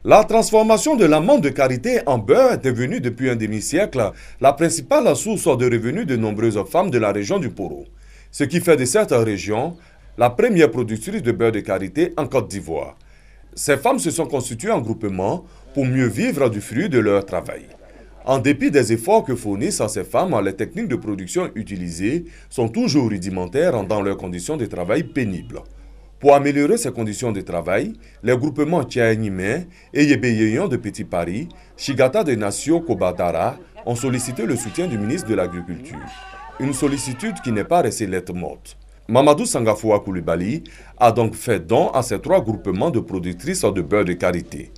La transformation de l'amande de karité en beurre est devenue depuis un demi-siècle la principale source de revenus de nombreuses femmes de la région du Poro, ce qui fait de cette région la première productrice de beurre de karité en Côte d'Ivoire. Ces femmes se sont constituées en groupement pour mieux vivre du fruit de leur travail. En dépit des efforts que fournissent ces femmes, les techniques de production utilisées sont toujours rudimentaires dans leurs conditions de travail pénibles. Pour améliorer ces conditions de travail, les groupements Tchaïnimé et Yébéyéyon de Petit Paris, Chigata de Nation Kobadara ont sollicité le soutien du ministre de l'Agriculture. Une sollicitude qui n'est pas restée lettre morte. Mamadou Sangafoua Koulibaly a donc fait don à ces trois groupements de productrices de beurre de karité.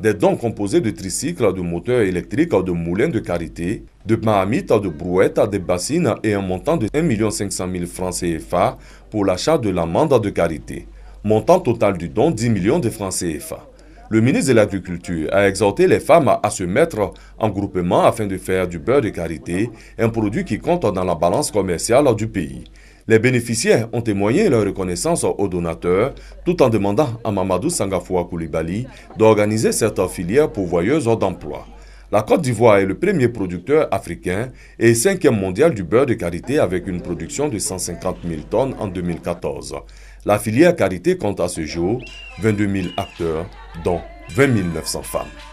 Des dons composés de tricycles, de moteurs électriques, de moulins de karité, de marmites, de brouettes, de bassines et un montant de 1 500 000 francs CFA pour l'achat de l'amande de karité. Montant total du don 10 millions de francs CFA. Le ministre de l'Agriculture a exhorté les femmes à se mettre en groupement afin de faire du beurre de karité un produit qui compte dans la balance commerciale du pays. Les bénéficiaires ont témoigné leur reconnaissance aux donateurs tout en demandant à Mamadou Sangafoua Koulibaly d'organiser cette filière pourvoyeuse d'emploi. La Côte d'Ivoire est le premier producteur africain et cinquième mondial du beurre de karité avec une production de 150 000 tonnes en 2014. La filière karité compte à ce jour 22 000 acteurs, dont 20 900 femmes.